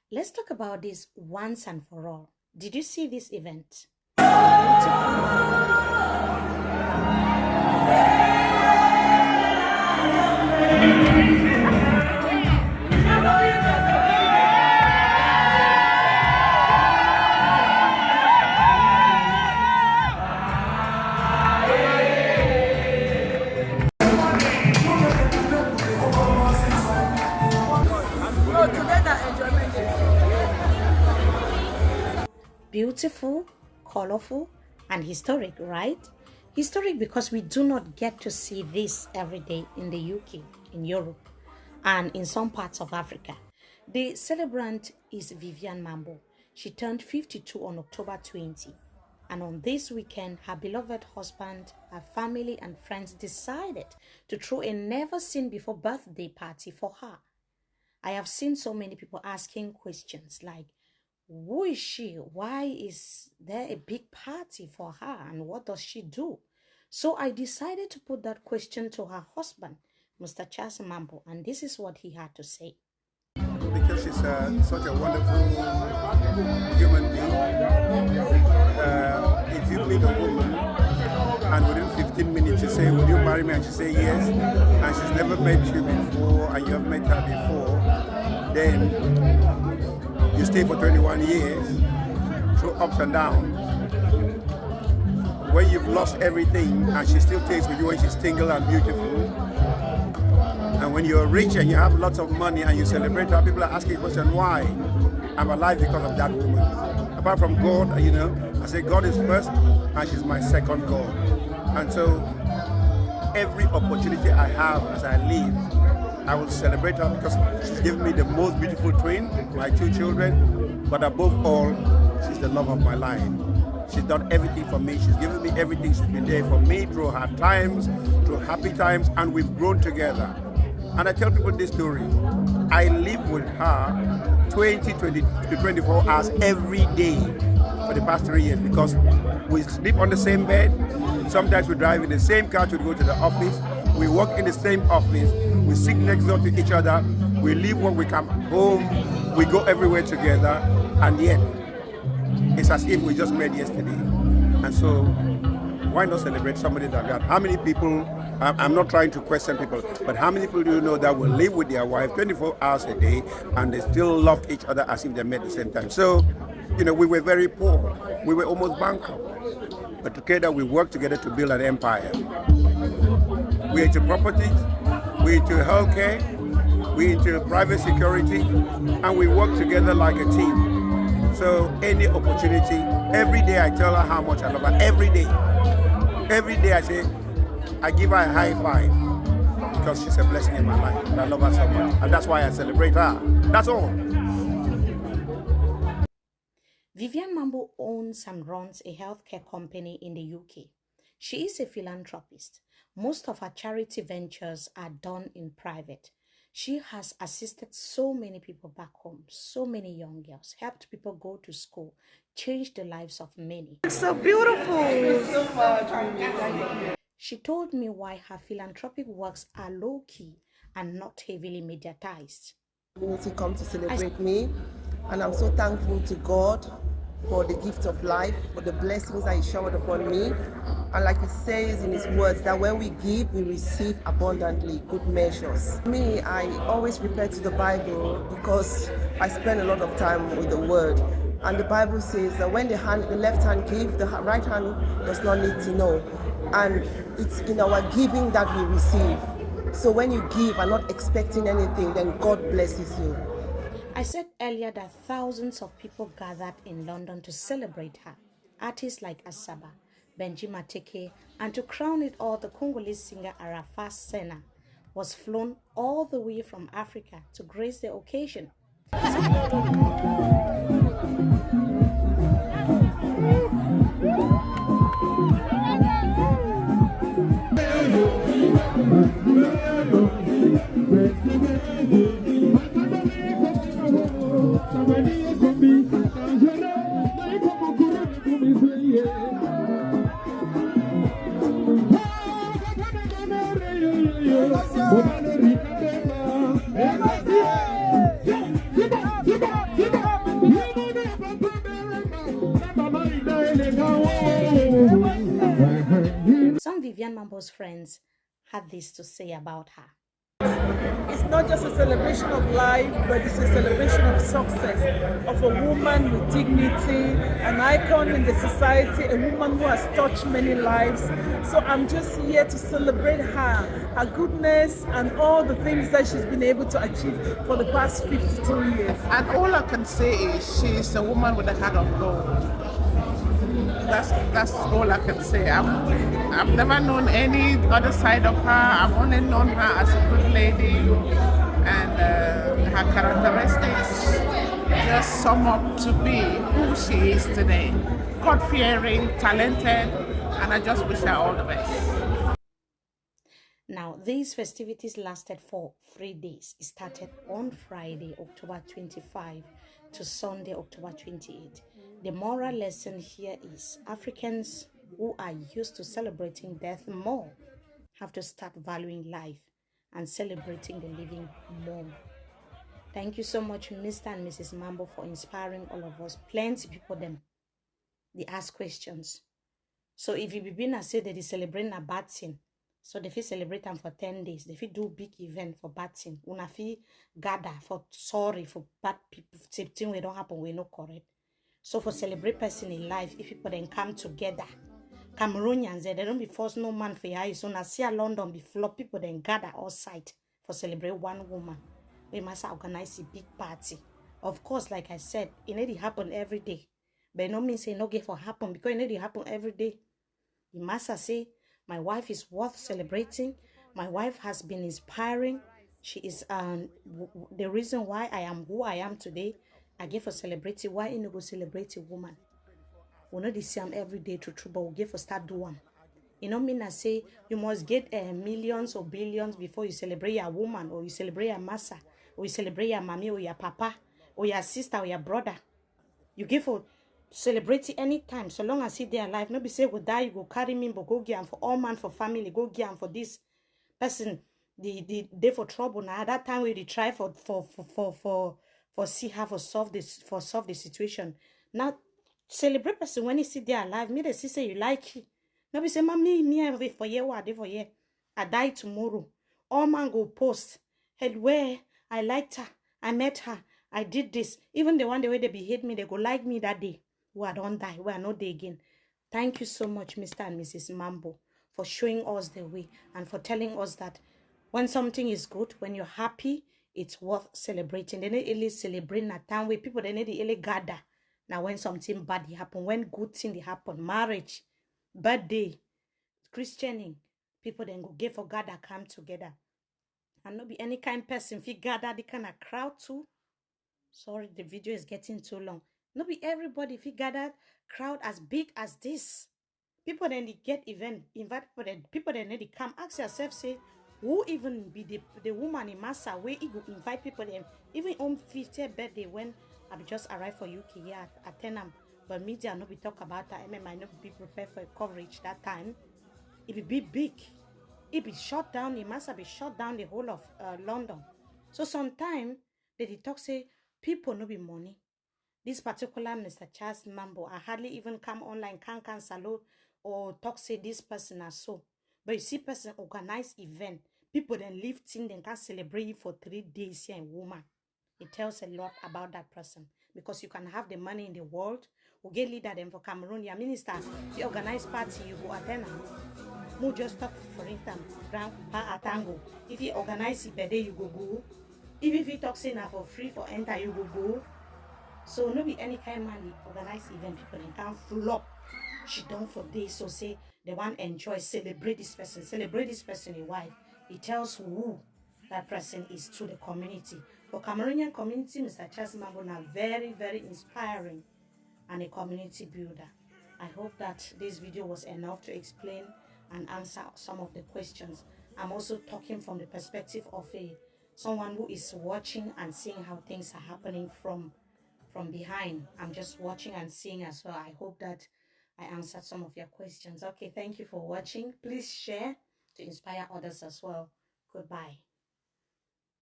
Let's talk about this once and for all. Did you see this event? Beautiful, colorful, and historic, right? Historic because we do not get to see this every day in the UK, in Europe, and in some parts of Africa. The celebrant is Viviane Mambo. She turned 52 on October 20. And on this weekend, her beloved husband, her family, and friends decided to throw a never seen before birthday party for her. I have seen so many people asking questions like, who is she? Why is there a big party for her? And what does she do? So I decided to put that question to her husband, Mr. Charles Mambo, and this is what he had to say. Because she's such a wonderful human being. If you meet a woman and within 15 minutes you say, will you marry me? And she say yes, and she's never met you before and you have met her before, then you stay for 21 years through ups and downs. When you've lost everything and she still takes with you when she's single and beautiful. And when you're rich and you have lots of money and you celebrate her, people are asking the question, why? I'm alive because of that woman. Apart from God, I say God is first and she's my second God. And so every opportunity I have as I live, I will celebrate her because she's given me the most beautiful twin, my 2 children, but above all, she's the love of my life. She's done everything for me. She's given me everything. She's been there for me through hard times, through happy times, and we've grown together. And I tell people this story. I live with her 20 to 24 hours every day for the past 3 years because we sleep on the same bed. Sometimes we drive in the same car to go to the office. We work in the same office. We sit next door to each other. We leave work, we come home. We go everywhere together. And yet, it's as if we just met yesterday. And so, why not celebrate somebody like that? How many people, I'm not trying to question people, but how many people do you know that will live with their wife 24 hours a day and they still love each other as if they met at the same time? So, we were very poor. We were almost bankrupt. But together we worked together to build an empire. We're into properties, we're into healthcare, we're into private security, and we work together like a team. So any opportunity, every day I tell her how much I love her. Every day. Every day I give her a high five because she's a blessing in my life. And I love her so much. And that's why I celebrate her. That's all. Viviane Mambo owns and runs a healthcare company in the UK. She is a philanthropist. Most of her charity ventures are done in private. She has assisted so many people back home, so many young girls, helped people go to school, changed the lives of many. It's so beautiful. She told me why her philanthropic works are low-key and not heavily mediatized. Community come to celebrate me, and I'm so thankful to God for the gift of life, for the blessings that He showered upon me. And like He says in His words, that when we give, we receive abundantly, good measures. Me, I always refer to the Bible because I spend a lot of time with the Word. And the Bible says that when the left hand gives, the right hand does not need to know. And it's in our giving that we receive. So when you give and not expecting anything, then God blesses you. I said earlier that thousands of people gathered in London to celebrate her. Artists like Asaba, Benji Mateke, and to crown it all, the Congolese singer Arafat Senna was flown all the way from Africa to grace the occasion. Viviane Mambo's friends had this to say about her. It's not just a celebration of life, but it's a celebration of success, of a woman with dignity, an icon in the society, a woman who has touched many lives. So I'm just here to celebrate her goodness and all the things that she's been able to achieve for the past 52 years. And all I can say is she's a woman with a heart of gold. That's all I can say. I've never known any other side of her. I've only known her as a good lady, and her characteristics just sum up to be who she is today. God-fearing, talented, and I just wish her all the best. Now, these festivities lasted for 3 days. It started on Friday, October 25 to Sunday, October 28. The moral lesson here is Africans who are used to celebrating death more have to start valuing life and celebrating the living more. Thank you so much, Mr. and Mrs. Mambo, for inspiring all of us. Plenty people them, they ask questions. So if you begin to say that they celebrating a bad thing, so they fit celebrate them for 10 days. They fit do big event for bad thing. Una fit gather for sorry for bad people. Thing we don't happen, we no correct. So for celebrate person in life, if people then come together, Cameroonians, they don't be forced no man for your eyes. So now see a London be flop, people then gather outside for celebrate one woman. We must organize a big party. Of course, like I said, it need to happen every day. But no means say no get for happen because it need to happen every day. You must say, my wife is worth celebrating. My wife has been inspiring. She is the reason why I am who I am today. I give for celebrating. Why you no go celebrate a woman? We know this every day to true, but we give for start do one. You know mean I say you must get millions or billions before you celebrate your woman or you celebrate your massa or you celebrate your mommy or your papa or your sister or your brother. You give for celebrate anytime, so long as he they alive. No be say go die, you go carry me, but go get for all man for family, go get for this person. They for trouble now. At that time we try for see how for solve the situation. Now celebrate person when he see they alive. Me they see say you like it. No be say me I wait for year what I for year. I die tomorrow. All man go post. Head where I liked her, I met her, I did this. Even the one the way they behave me, they go like me that day. Who I don't die, who I not there again. Thank you so much, Mr. and Mrs. Mambo, for showing us the way and for telling us that when something is good, when you're happy, it's worth celebrating. They need to celebrate that time where people they need to gather. Now when something bad happen, when good thing happen, marriage, birthday, Christianing, people then go get for gather come together. And not be any kind person if you gather the kind of crowd too. Sorry, the video is getting too long. Not be everybody if you gather crowd as big as this. People then they get event, invite people then they come. Ask yourself, say, who even be the woman in Massa where you go invite people then even on 50th birthday when I just arrived for UK here at Tenham. But media not be talk about that. I might not be prepared for coverage that time. It will be big. It be shut down. It must have been shut down the whole of London. So sometimes they talk say people no be money. This particular Mr. Charles Mambo, I hardly even come online, can cancel or talk say this person are so. But you see person organize event, people then live thing, then can celebrate for 3 days here in woman. It tells a lot about that person. Because you can have the money in the world, or get leader them for Cameroon, your minister, you organize party, you go attend them. Mo just talk for instance, grand pa atango. If you organize it per day, you go. If you talk say now for free for enter, you go. So no be any kind man organize event people and can flop. She done for days. So say they want enjoy, celebrate this person in wife. It tells who that person is to the community. For Cameroonian community, Mr. Charles Mambo now very, very inspiring and a community builder. I hope that this video was enough to explain and answer some of the questions. I'm also talking from the perspective of someone who is watching and seeing how things are happening from behind. I'm just watching and seeing as well. I hope that I answered some of your questions. Okay, thank you for watching. Please share to inspire others as well. Goodbye.